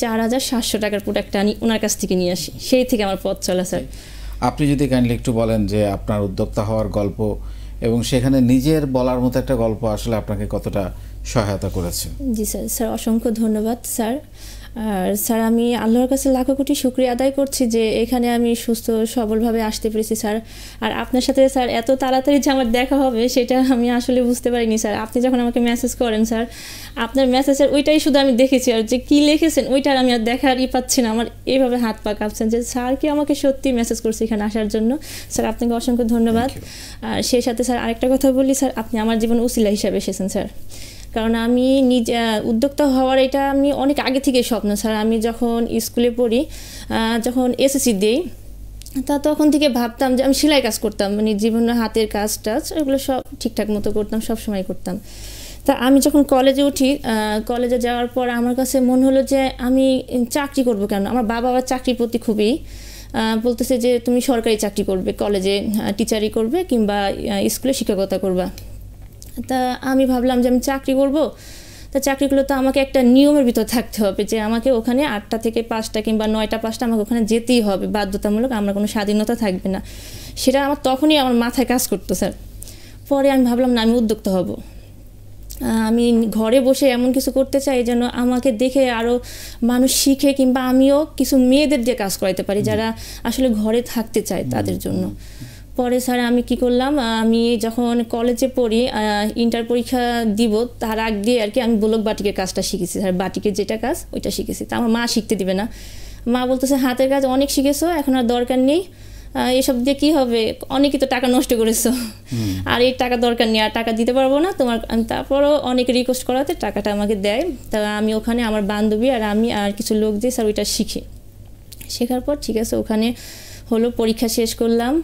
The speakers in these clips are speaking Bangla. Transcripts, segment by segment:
4,700 টাকার প্রোডাক্টটা আমি ওনার কাছ থেকে নিয়ে আসি, সেই থেকে আমার পথ চলা স্যার। আপনি যদি কাইন্ডলি একটু বলেন যে আপনার উদ্যোক্তা হওয়ার গল্প এবং সেখানে নিজের বলার মতো একটা গল্প আসলে আপনাকে কতটা সহায়তা করেছে। জি স্যার, স্যার অসংখ্য ধন্যবাদ স্যার। আর স্যার আমি আল্লাহর কাছে লাখো কোটি শুকরিয়া আদায় করছি যে এখানে আমি সুস্থ সবলভাবে আসতে পেরেছি স্যার। আর আপনার সাথে স্যার এত তাড়াতাড়ি যে আমার দেখা হবে সেটা আমি আসলে বুঝতে পারিনি স্যার। আপনি যখন আমাকে মেসেজ করেন স্যার, আপনার মেসেজের ওইটাই শুধু আমি দেখেছি, আর যে কী লিখেছেন ওইটার আমি আর দেখারই পাচ্ছি না। আমার এইভাবে হাত পা কাঁপছেন যে স্যার কি আমাকে সত্যি মেসেজ করছে এখানে আসার জন্য। স্যার আপনাকে অসংখ্য ধন্যবাদ। আর সেই সাথে স্যার আরেকটা কথা বলি স্যার, আপনি আমার জীবনে উসিলা হিসাবে এসেছেন স্যার। কারণ আমি নিজে উদ্যোক্তা হওয়ার এটা আমি অনেক আগে থেকে স্বপ্ন স্যার। আমি যখন স্কুলে পড়ি, যখন এসএসসি দিই, তখন থেকে ভাবতাম যে আমি সেলাই কাজ করতাম, মানে জীবনের হাতের কাজ টাজ এগুলো সব ঠিকঠাক মতো করতাম, সব সময় করতাম। তা আমি যখন কলেজে উঠি, কলেজে যাওয়ার পর আমার কাছে মনে হলো যে আমি চাকরি করব কেন। আমার বাবা আবার চাকরির প্রতি খুবই বলতেছে যে তুমি সরকারি চাকরি করবে, কলেজে টিচারি করবে কিংবা স্কুলে শিক্ষকতা করবা। তা আমি ভাবলাম যে আমি চাকরি করব। তা চাকরিগুলো তো আমাকে একটা নিয়মের ভিতর থাকতে হবে যে আমাকে ওখানে 8টা থেকে 5টা কিংবা 9টা 5টা আমাকে ওখানে যেতেই হবে বাধ্যতামূলক, আমার কোনো স্বাধীনতা থাকবে না। সেটা আমার তখনই আমার মাথায় কাজ করতো স্যার। পরে আমি ভাবলাম না, আমি উদ্যোক্তা হব। আমি ঘরে বসে এমন কিছু করতে চাই যেন আমাকে দেখে আরও মানুষ শিখে, কিংবা আমিও কিছু মেয়েদের দিয়ে কাজ করাইতে পারি যারা আসলে ঘরে থাকতে চায় তাদের জন্য। পরে স্যার আমি কি করলাম, আমি যখন কলেজে পড়ি, ইন্টার পরীক্ষা দিব তার আগ দিয়ে আর কি আমি ব্লক বাটিকের কাজটা শিখেছি স্যার। বাটিকের যেটা কাজ ওইটা শিখেছি। তা আমার মা শিখতে দিবে না। মা বলতেছে হাতের কাজ অনেক শিখেছো, এখন আর দরকার নেই, এসব দিয়ে কী হবে, অনেকই তো টাকা নষ্ট করেছো, আর এই টাকা দরকার নেই, আর টাকা দিতে পারবো না তোমার। তারপরও অনেক রিকোয়েস্ট করাতে টাকাটা আমাকে দেয়। তা আমি ওখানে আমার বান্ধবী আর আমি আর কিছু লোক দিয়ে স্যার ওইটা শিখি। শেখার পর ঠিক আছে ওখানে হলো, পরীক্ষা শেষ করলাম।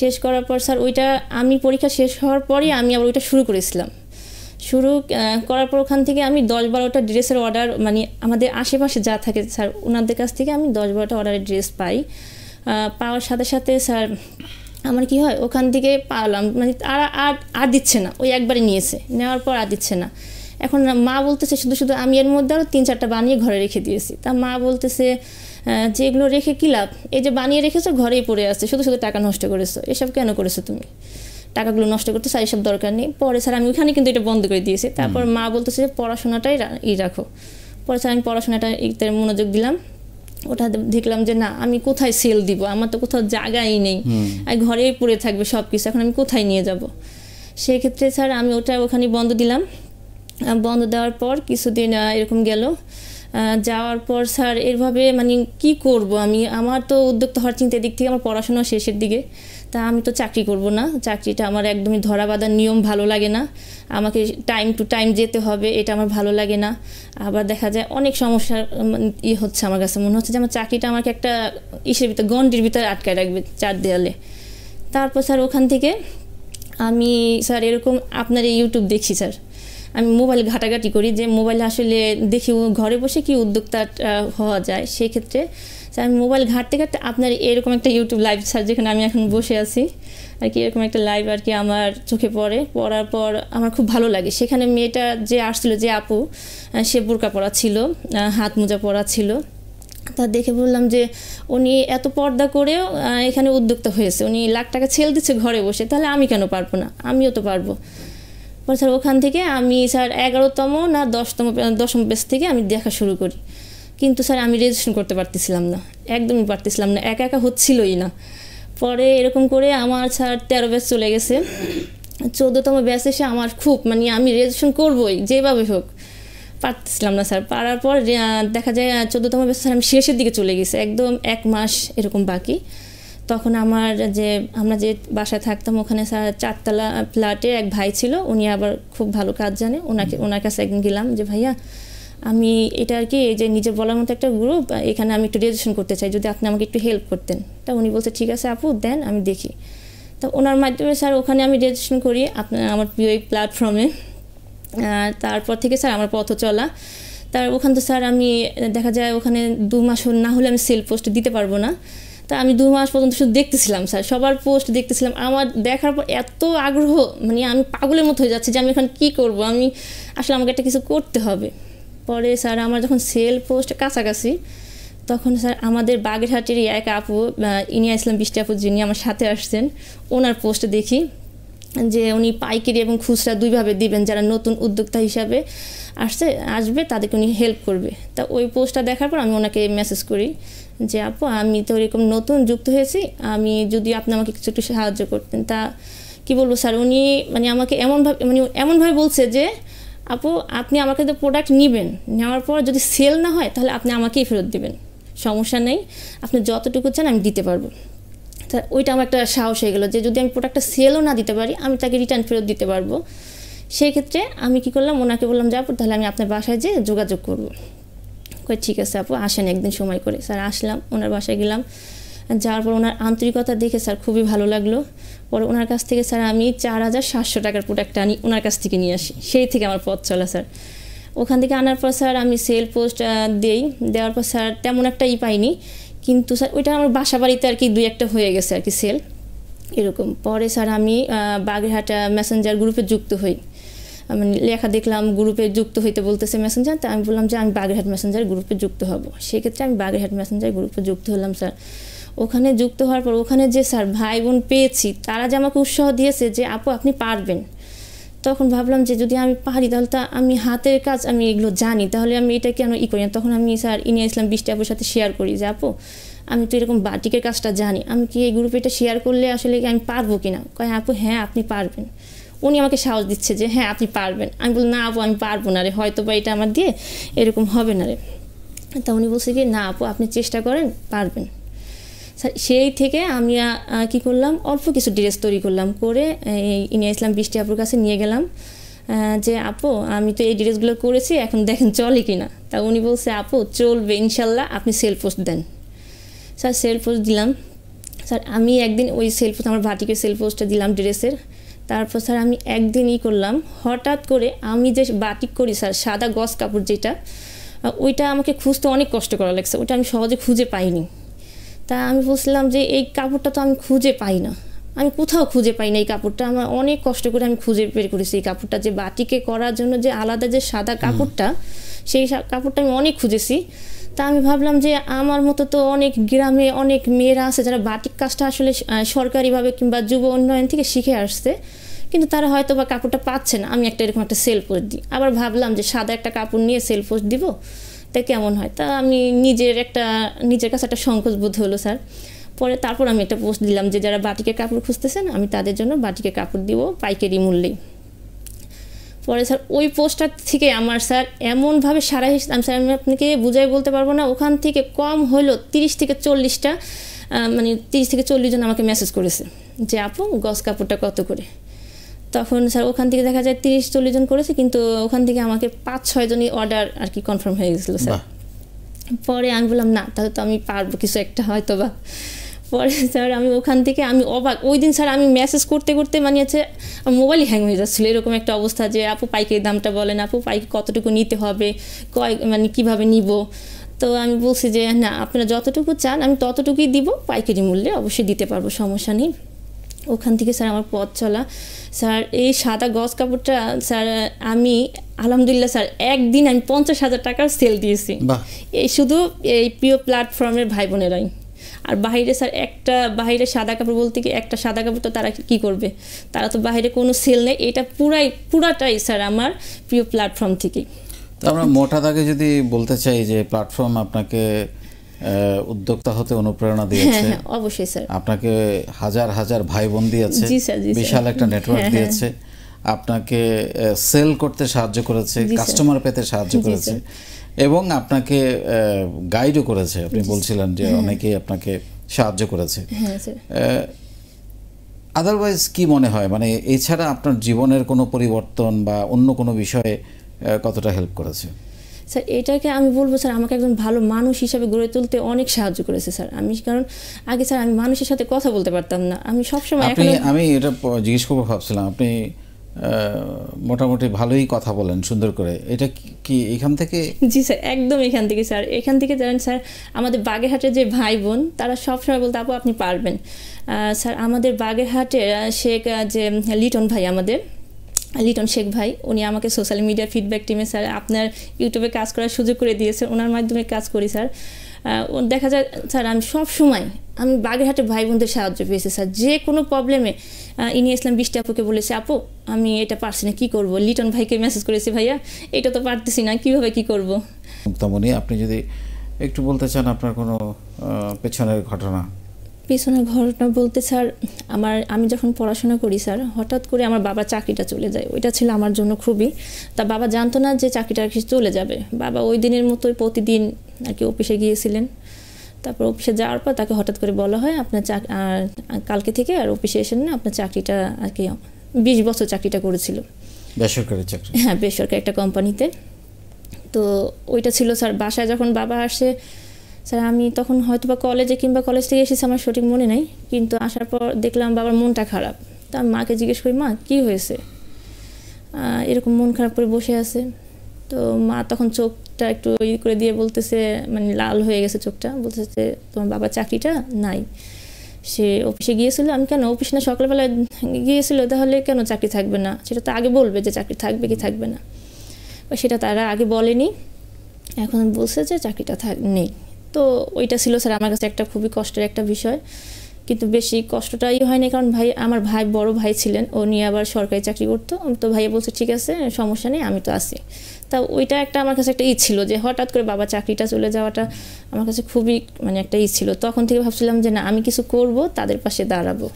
শেষ করার পর স্যার ওইটা আমি পরীক্ষা শেষ হওয়ার পরই আমি আবার ওইটা শুরু করেছিলাম। শুরু করার পর ওখান থেকে আমি 10-12টা ড্রেসের অর্ডার, মানে আমাদের আশেপাশে যা থাকে স্যার ওনাদের কাছ থেকে আমি 10-12টা অর্ডারের ড্রেস পাই। পাওয়ার সাথে সাথে স্যার আমার কি হয়, ওখান থেকে পাওয়ালাম, মানে আর দিচ্ছে না, ওই একবারই নিয়েছে, নেওয়ার পর আর দিচ্ছে না। এখন মা বলতেছে শুধু আমি এর মধ্যে আরও 3-4টা বানিয়ে ঘরে রেখে দিয়েছি। তা মা বলতেছে যে এগুলো রেখে কী লাভ, এই যে বানিয়ে রেখেছো ঘরেই পড়ে আসছে, শুধু টাকা নষ্ট করেছো, এসব কেন করেছো তুমি, টাকাগুলো নষ্ট করতে স্যার এসব দরকার নেই। পরে স্যার আমি ওখানে কিন্তু এটা বন্ধ করে দিয়েছি। তারপর মা বলতেছে যে পড়াশোনাটাই রাখো। পরে স্যার আমি পড়াশোনাটা মনোযোগ দিলাম। ওটা দেখলাম যে না, আমি কোথায় সেল দিব, আমার তো কোথাও জায়গাই নেই, আর ঘরেই পড়ে থাকবে সব কিছু, এখন আমি কোথায় নিয়ে যাব। সেক্ষেত্রে স্যার আমি ওখানে বন্ধ দিলাম। বন্ধ দেওয়ার পর কিছুদিন এরকম গেল। যাওয়ার পর স্যার এভাবে মানে কি করব আমি, আমার তো উদ্যোক্তা হওয়ার চিন্তা, দিক থেকে আমার পড়াশোনা শেষের দিকে। তা আমি তো চাকরি করব না, চাকরিটা আমার একদমই ধরা বাঁধার নিয়ম ভালো লাগে না, আমাকে টাইম টু টাইম যেতে হবে, এটা আমার ভালো লাগে না। আবার দেখা যায় অনেক সমস্যার হচ্ছে, আমার কাছে মনে হচ্ছে যে আমার চাকরিটা আমাকে একটা ইসের ভিতরে গণ্ডির ভিতরে আটকায় রাখবে, 4 দেয়ালে। তারপর স্যার ওখান থেকে আমি স্যার এরকম আপনার এই ইউটিউব দেখি স্যার, আমি মোবাইল ঘাটাঘাটি করি যে মোবাইলে আসলে দেখি ঘরে বসে কি উদ্যোক্তা হওয়া যায়। সেক্ষেত্রে আমি মোবাইল ঘাটতে ঘাটতে আপনার এরকম একটা ইউটিউব লাইভ স্যার, যেখানে আমি এখন বসে আছি আর কি, এরকম একটা লাইভ আর কি আমার চোখে পড়ার পর আমার খুব ভালো লাগে। সেখানে মেয়েটা যে আসছিল, যে আপু, সে বোরকা পরা ছিল, হাত মোজা পরা ছিল। তা দেখে বললাম যে উনি এত পর্দা করেও এখানে উদ্যোক্তা হয়েছে, উনি লাখ টাকা ছেল দিচ্ছে ঘরে বসে, তাহলে আমি কেন পারবো না, আমিও তো পারবো। পরে স্যার ওখান থেকে আমি স্যার 11তম না 10ম পেজ থেকে আমি দেখা শুরু করি। কিন্তু স্যার আমি রেজিস্ট্রেশন করতে পারতেছিলাম না, একদমই পারতেছিলাম না, একা হচ্ছিলই না। পরে এরকম করে আমার স্যার 13 ব্যাচ চলে গেছে। 14তম ব্যাচ এসে আমার খুব মানে আমি রেজিস্ট্রেশন করবোই যেভাবে হোক, পারতেছিলাম না স্যার। পারার পর দেখা যায় 14তম ব্যাচ স্যার আমি শেষের দিকে চলে গেছে, একদম 1 মাস এরকম বাকি। তখন আমরা যে বাসায় থাকতাম ওখানে স্যার 4তলা ফ্ল্যাটে এক ভাই ছিল, উনি আবার খুব ভালো কাজ জানে, ওনার কাছে একদিন গেলাম যে ভাইয়া আমি এটা আর কি এই যে নিজের বলার মতো একটা গ্রুপ, এখানে আমি একটু রেজিস্ট্রেশন করতে চাই, যদি আপনি আমাকে একটু হেল্প করতেন। তা উনি বলছে ঠিক আছে আপু দেন, আমি দেখি। তা ওনার মাধ্যমে স্যার ওখানে আমি রেজিস্ট্রেশন করি আমার প্রিয় এই প্ল্যাটফর্মে। তারপর থেকে স্যার আমার পথ চলা। ওখান তো স্যার আমি দেখা যায় ওখানে 2 মাস না হলে আমি সেল পোস্ট দিতে পারবো না। তা আমি 2 মাস পর্যন্ত শুধু দেখতেছিলাম স্যার, সবার পোস্ট দেখতেছিলাম। আমার দেখার পর এত আগ্রহ, মানে আমি পাগলের মতো হয়ে যাচ্ছি যে আমি এখন কী করবো, আমি আসলে আমাকে একটা কিছু করতে হবে। পরে স্যার আমার যখন সেল পোস্ট কাছাকাছি তখন স্যার আমাদের বাগেরহাটেরই এক আপু ইনিয়া ইসলাম বৃষ্টি আপু যিনি আমার সাথে আসছেন ওনার পোস্ট দেখি যে উনি পাইকারি এবং খুচরা দুইভাবে দিবেন, যারা নতুন উদ্যোক্তা হিসাবে আসবে তাদেরকে উনি হেল্প করবে। তা ওই পোস্টটা দেখার পর আমি ওনাকে মেসেজ করি যে আপু আমি তো এরকম নতুন যুক্ত হয়েছি, আমি যদি আপনি আমাকে কিছু একটু সাহায্য করতেন। তা কি বলবো স্যার, উনি আমাকে এমনভাবে বলছে যে আপু আপনি আমার কাছে প্রোডাক্ট নেবেন, নেওয়ার পর যদি সেল না হয় তাহলে আপনি আমাকেই ফেরত দেবেন, সমস্যা নেই, আপনি যতটুকু চান আমি দিতে পারবো। তা ওইটা আমার একটা সাহস হয়ে গেলো যে যদি আমি প্রোডাক্টটা সেলও না দিতে পারি আমি তাকে রিটার্ন ফেরত দিতে পারবো। সেই ক্ষেত্রে আমি কি করলাম, ওনাকে বললাম যে আপু তাহলে আমি আপনার বাসায় যেয়ে যোগাযোগ করবো। ঠিক আছে আপু আসেন একদিন সময় করে। স্যার আসলাম, ওনার বাসায় গেলাম, যাওয়ার পর ওনার আন্তরিকতা দেখে স্যার খুবই ভালো লাগলো। পরে ওনার কাছ থেকে স্যার আমি 4700 টাকার প্রোডাক্টটা আনি, ওনার কাছ থেকে নিয়ে আসি। সেই থেকে আমার পথ চলা স্যার। ওখান থেকে আনার পর স্যার আমি সেল পোস্ট দেওয়ার পর স্যার তেমন একটা পাইনি, কিন্তু স্যার ওইটা আমার বাসা বাড়িতে আর কি 2-1টা হয়ে গেছে আর কি সেল এরকম। পরে স্যার আমি বাগেরহাট মেসেঞ্জার গ্রুপে যুক্ত হই, লেখা দেখলাম গ্রুপে যুক্ত হইতে বলতেছে মেসেঞ্জার। তা আমি বললাম যে আমি বাগেরহাট মেসেঞ্জার গ্রুপে যুক্ত হব। সেক্ষেত্রে আমি বাগেরহাট মেসেঞ্জার গ্রুপে যুক্ত হলাম স্যার। ওখানে যুক্ত হওয়ার পর ওখানে যে স্যার ভাই বোন পেয়েছি তারা যে আমাকে উৎসাহ দিয়েছে যে আপু আপনি পারবেন, তখন ভাবলাম যে যদি আমি পারি তাহলে তা আমি হাতের কাজ আমি এগুলো জানি, তাহলে আমি এটা কেন করি না। তখন আমি স্যার ইনিয়া ইসলাম বৃষ্টি আপুর সাথে শেয়ার করি যে আপু আমি তো এরকম বাটিকের কাজটা জানি, আমি কি এই গ্রুপে এটা শেয়ার করলে আসলে আমি পারবো কিনা। কয় আপু হ্যাঁ আপনি পারবেন। উনি আমাকে সাহস দিচ্ছে যে হ্যাঁ আপনি পারবেন। আমি বলি না আপু আমি পারবো না রে, হয়তো বা এটা আমার দিয়ে এরকম হবে না রে। তা উনি বলছে কি না আপু আপনি চেষ্টা করেন, পারবেন। সেই থেকে আমি কি করলাম, অল্প কিছু ড্রেস তৈরি করলাম, করে ইনিয়া ইসলাম বৃষ্টি আপুর কাছে নিয়ে গেলাম যে আপু আমি তো এই ড্রেসগুলো করেছি, এখন দেখেন চলে কিনা। তা উনি বলছে আপু চলবে ইনশাল্লাহ, আপনি সেল পোস্ট দেন। স্যার সেল পোস্ট দিলাম। স্যার আমি একদিন ওই সেল পোস্ট আমার ভাটিকের সেল পোস্টটা দিলাম ড্রেসের। তারপর স্যার আমি একদিন করলাম, হঠাৎ করে আমি যে বাটিক করি স্যার সাদা গজ কাপড় যেটা, ওইটা আমাকে খুঁজতে অনেক কষ্ট করা লাগছে, ওইটা আমি সহজে খুঁজে পাইনি। তা আমি বলছিলাম যে এই কাপড়টা তো আমি খুঁজে পাই না, আমি কোথাও খুঁজে পাই না এই কাপড়টা, আমার অনেক কষ্ট করে আমি খুঁজে বের করেছি এই কাপড়টা, যে বাটিকে করার জন্য যে আলাদা যে সাদা কাপড়টা, সেই কাপড়টা আমি অনেক খুঁজেছি। তা আমি ভাবলাম যে আমার মতো তো অনেক গ্রামে অনেক মেয়েরা আছে যারা বাটিক কাজটা আসলে সরকারিভাবে কিংবা যুব উন্নয়ন থেকে শিখে আসছে, কিন্তু তারা হয়তো বা কাপড়টা পাচ্ছে না, আমি এরকম একটা সেল পোস্ট দিই। আবার ভাবলাম যে সাদা একটা কাপড় নিয়ে সেল পোস্ট দিব, তা কেমন হয়। তা আমি নিজের কাছে একটা সংকোচ বোধ হলো স্যার। তারপর আমি একটা পোস্ট দিলাম যে যারা বাটিকের কাপড় খুঁজতেছেন আমি তাদের জন্য বাটিকের কাপড় দিব পাইকারি মূল্যেই। পরে স্যার ওই পোস্টটার থেকে আমার স্যার এমনভাবে সারা আমি স্যার আমি আপনাকে বুঝাই বলতে পারবো না, ওখান থেকে কম হলো 30 থেকে 40টা 30 থেকে 40 জন আমাকে মেসেজ করেছে যে আপু গজ কাপড়টা কত করে। তখন স্যার ওখান থেকে দেখা যায় 30-40 জন করেছে, কিন্তু ওখান থেকে আমাকে 5-6 জনই অর্ডার আর কি কনফার্ম হয়ে গেছিলো স্যার। পরে আমি বললাম না তাহলে তো আমি পারবো কিছু একটা হয়তো বা। পরে স্যার আমি ওখান থেকে আমি অবাক, ওই দিন স্যার আমি মেসেজ করতে করতে মোবাইলই হ্যাং হয়ে যাচ্ছিলো, এরকম একটা অবস্থা যে আপু পাইকারি দামটা বলেন, আপু পাইকারি কতটুকু নিতে হবে, কীভাবে নিব। তো আমি বলছি যে না আপনারা যতটুকু চান আমি ততটুকুই দিব, পাইকারি মূল্যে অবশ্যই দিতে পারবো, সমস্যা নেই। ওখান থেকে স্যার আমার পথ চলা স্যার। এই সাদা গজ কাপড়টা স্যার আমি আলহামদুলিল্লাহ স্যার একদিন আমি 50,000 টাকার সেল দিয়েছি, এই শুধু এই প্রিয় প্ল্যাটফর্মের ভাই বোনেরাই। আর বাইরে স্যার বাইরে সাদা কাপড় বলতে কি একটা সাদা কাপড় তো তারা কি করবে, তারা তো বাইরে কোনো সেল নেই, এটা পুরাটাই স্যার আমার প্রিয় প্ল্যাটফর্ম থেকেই। তো আমরা মোটা দাগে যদি বলতে চাই যে প্ল্যাটফর্ম আপনাকে উদ্যোক্তা হতে অনুপ্রেরণা দিয়েছে, অবশ্যই স্যার, আপনাকে হাজার হাজার ভাই বোন দিয়েছে, বিশাল একটা নেটওয়ার্ক দিয়েছে, আপনাকে সেল করতে সাহায্য করেছে, কাস্টমার পেতে সাহায্য করেছে, এবং আপনাকে গাইডও করেছে। আপনি বলছিলেন যে অনেকেই আপনাকে সাহায্য করেছে। আদারওয়াইজ কি মনে হয়, এছাড়া আপনার জীবনের কোনো পরিবর্তন বা অন্য কোনো বিষয়ে কতটা হেল্প করেছে? স্যার এটাকে আমি বলবো স্যার আমাকে একজন ভালো মানুষ হিসাবে গড়ে তুলতে অনেক সাহায্য করেছে স্যার। কারণ আগে স্যার আমি মানুষের সাথে কথা বলতে পারতাম না, আমি সবসময় আমি এটা জিজ্ঞেস করবো ভাবছিলাম, আপনি মোটামুটি ভালোই কথা বলেন সুন্দর করে, এটা কি এখান থেকে? জি স্যার একদম এখান থেকে স্যার। এখান থেকে জানেন স্যার আমাদের বাগেরহাটের যে ভাই বোন তারা সবসময় বলতে আপু আপনি পারবেন। স্যার আমাদের বাগেরহাটের শেখ যে লিটন ভাই আমাদের লিটন শেখ ভাই, উনি আমাকে সোশ্যাল মিডিয়া ফিডব্যাক টিমে স্যার আপনার ইউটিউবে কাজ করার সুযোগ করে দিয়েছে, ওনার মাধ্যমে কাজ করি স্যার। দেখা যায় স্যার আমি সব সময় আমি বাগেরহাটে ভাই বোনদের সাহায্য পেয়েছি স্যার, যে কোনো প্রবলেমে ইনি ইসলাম বৃষ্টি আপুকে বলেছে আপু আমি এটা পারছি না কী করবো, লিটন ভাইকে মেসেজ করেছি ভাইয়া এটা তো পারতেছি না কীভাবে কী করবো। মুক্তামণি, আপনি যদি একটু বলতে চান আপনার কোনো পেছনের ঘটনা। পেছনের ঘটনা বলতে স্যার আমি যখন পড়াশোনা করি স্যার, হঠাৎ করে আমার বাবার চাকরিটা চলে যায়, ওইটা ছিল আমার জন্য খুবই, তা বাবা জানতো না যে চাকরিটা আর কি চলে যাবে। বাবা ওই দিনের মতোই প্রতিদিন আর কি অফিসে গিয়েছিলেন। তারপর অফিসে যাওয়ার পর তাকে হঠাৎ করে বলা হয় আপনার কালকে থেকে আর অফিসে এসেন না, আপনার চাকরিটা আর কি 20 বছর চাকরিটা করেছিল বেসরকারি চাকরি, হ্যাঁ বেসরকারি একটা কোম্পানিতে। তো ওইটা ছিল স্যার। বাসায় যখন বাবা আসে স্যার, আমি তখন হয়তো বা কলেজে কিংবা কলেজ থেকে এসেছি আমার সঠিক মনে নাই, কিন্তু আসার পর দেখলাম বাবার মনটা খারাপ। তা আমি মাকে জিজ্ঞেস করি মা কী হয়েছে, এরকম মন খারাপ করে বসে আছে। তো মা তখন চোখটা একটু করে দিয়ে বলতেছে, মানে লাল হয়ে গেছে চোখটা, বলতেছে তোমার বাবার চাকরিটা নাই, সে অফিসে গিয়েছিল। আমি কেন অফিস না সকালবেলায় গিয়েছিল, তাহলে কেন চাকরি থাকবে না, সেটা তো আগে বলবে যে চাকরি থাকবে কি থাকবে না, সেটা তারা আগে বলেনি, এখন বলছে যে চাকরিটা নেই। তো ওইটা ছিল স্যার আমার কাছে একটা খুবই কষ্টের একটা বিষয়, কিন্তু বেশি কষ্টটাই হয়নি, কারণ আমার ভাই বড় ভাই ছিলেন, ও নিয়ে আবার সরকারি চাকরি করতো। তো ভাইয়া বলছে ঠিক আছে সমস্যা নেই আমি তো আছি। তা ওইটা একটা আমার কাছে একটা ছিল যে হঠাৎ করে বাবা চাকরিটা চলে যাওয়াটা আমার কাছে খুবই মানে একটা ছিল। তখন থেকে ভাবছিলাম যে না আমি কিছু করব, তাদের পাশে দাঁড়াবো।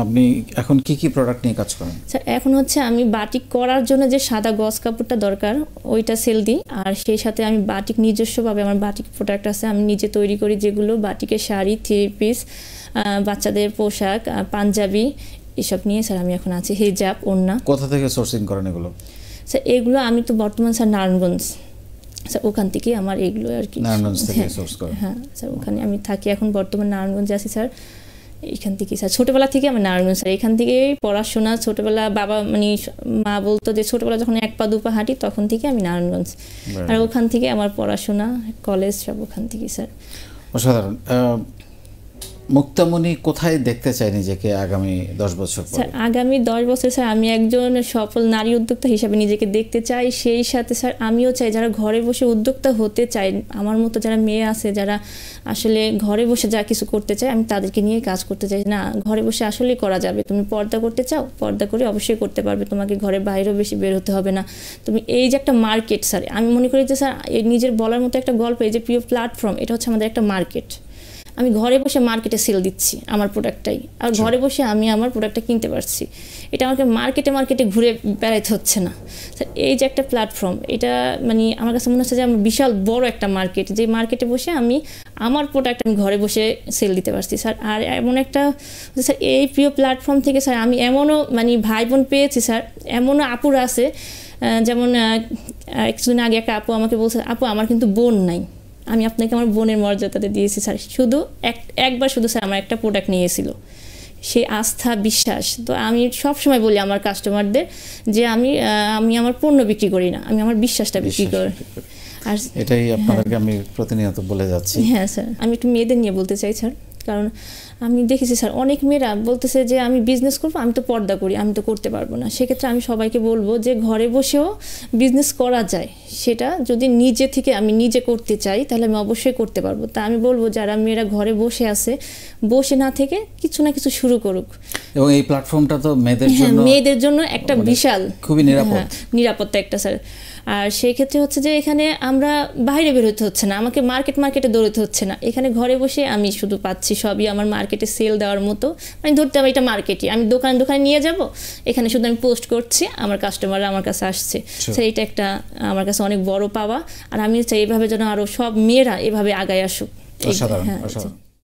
আপনি এখন কি কি প্রোডাক্ট নিয়ে কাজ করেন? স্যার এখন হচ্ছে আমি বাটিক করার জন্য যে সাদা গজ কাপড়টা দরকার ওইটা সেল দিই, আর সেই সাথে আমি বাটিক নিজস্বভাবে আমার বাটিক প্রোডাক্ট আছে আমি নিজে তৈরি করি, যেগুলো বাটিকের শাড়ি, 3 পিস, বাচ্চাদের পোশাক, পাঞ্জাবি, এসব নিয়ে স্যার আমি এখন আছি। হিজাব, ওড়না। কোথা থেকে সোর্সিং করেন এগুলো? স্যার এগুলো আমি তো বর্তমান স্যার নারায়ণগঞ্জ, স্যার ওখান থেকে আমার এগুলো আর কি। নারায়ণগঞ্জ থেকে সোর্স করেন? হ্যাঁ স্যার ওখানে আমি থাকি এখন বর্তমান নারায়ণগঞ্জে আছি স্যার। এখান থেকে স্যার ছোটোবেলা থেকে আমার নারায়ণগঞ্জ স্যার, এখান থেকেই পড়াশোনা। ছোটোবেলা বাবা মানে মা বলতো যে ছোটোবেলা যখন 1 পা 2 পা হাঁটি তখন থেকে আমি নারায়ণগঞ্জ, আর ওখান থেকে আমার পড়াশোনা কলেজ সব ওখান থেকে স্যার। অসাধারণ। মুক্তামণি কোথায় দেখতে চাই নিজেকে আগামী 10 বছর পরে? স্যার আগামী 10 বছর স্যার আমি একজন সফল নারী উদ্যোক্তা হিসাবে নিজেকে দেখতে চাই। সেই সাথে স্যার আমিও চাই যারা ঘরে বসে উদ্যোক্তা হতে চায়, আমার মতো যারা মেয়ে আছে যারা আসলে ঘরে বসে যা কিছু করতে চায়, আমি তাদেরকে নিয়ে কাজ করতে চাই। না ঘরে বসে আসলেই করা যাবে, তুমি পর্দা করতে চাও পর্দা করে অবশ্যই করতে পারবে, তোমাকে ঘরের বাইরেও বেশি বের হতে হবে না। তুমি এই যে একটা মার্কেট স্যার, আমি মনে করি যে স্যার এই নিজের বলার মতো একটা গল্প, এই যে প্রিয় প্ল্যাটফর্ম, এটা হচ্ছে আমাদের একটা মার্কেট। আমি ঘরে বসে মার্কেটে সেল দিচ্ছি আমার প্রোডাক্টটাই, আর ঘরে বসে আমি আমার প্রোডাক্টটা কিনতে পারছি। এটা আমাকে মার্কেটে ঘুরে বেড়াইতে হচ্ছে না স্যার। এই যে একটা প্ল্যাটফর্ম, এটা মানে আমার কাছে মনে হচ্ছে যে আমার বিশাল বড় একটা মার্কেট, যে মার্কেটে বসে আমি আমার প্রোডাক্ট আমি ঘরে বসে সেল দিতে পারছি স্যার। আর এমন একটা স্যার এই প্রিয় প্ল্যাটফর্ম থেকে স্যার আমি এমনও মানে ভাই বোন পেয়েছি স্যার, এমনও আপুরা আছে, যেমন কিছুদিন আগে একটা আপু আমাকে বলছে আপু আমার কিন্তু বোন নাই, আমি আপনাকে আমার বোনের মর্যাদাতে দিয়েছি স্যার। শুধু একবার শুধু স্যার আমার একটা প্রোডাক্ট নিয়েছিল, সেই আস্থা বিশ্বাস। তো আমি সব সময় বলি আমার কাস্টমারদের যে আমি আমার পণ্য বিক্রি করি না, আমি আমার বিশ্বাসটা বিক্রি করি। আর এটাই আপনাদেরকে আমি প্রতিনিয়ত বলে যাচ্ছি। হ্যাঁ স্যার, আমি একটু মেয়েদের নিয়ে বলতে চাই স্যার, কারণ আমি দেখেছি স্যার অনেক মেয়েরা বলতেছে যে আমি বিজনেস করবো, আমি তো পর্দা করি, আমি তো করতে পারবো না। সেক্ষেত্রে আমি সবাইকে বলবো যে ঘরে বসেও বিজনেস করা যায়, সেটা যদি নিজে থেকে আমি নিজে করতে চাই তাহলে আমি অবশ্যই করতে পারবো। তা আমি বলবো যারা মেয়েরা ঘরে বসে আছে, বসে না থেকে কিছু না কিছু শুরু করুক। এবং এই প্ল্যাটফর্মটা তো মেয়েদের জন্য একটা বিশাল খুবই নিরাপত্তা একটা স্যার। আর সেই ক্ষেত্রে হচ্ছে যে এখানে আমরা বাইরে বের হতে হচ্ছে না, আমাকে মার্কেটে দৌড়তে হচ্ছে না, এখানে ঘরে বসে আমি শুধু পাচ্ছি সবই আমার মার্কেটে সেল দেওয়ার মতো। মানে ধরতে হবে এটা মার্কেটই, আমি দোকানে নিয়ে যাব, এখানে শুধু আমি পোস্ট করছি, আমার কাস্টমাররা আমার কাছে আসছে স্যার। এটা একটা আমার কাছে অনেক বড় পাওয়া, আর আমি চাই এভাবে যেন আরও সব মেয়েরা এভাবে আগায় আসুক। অসাধারণ।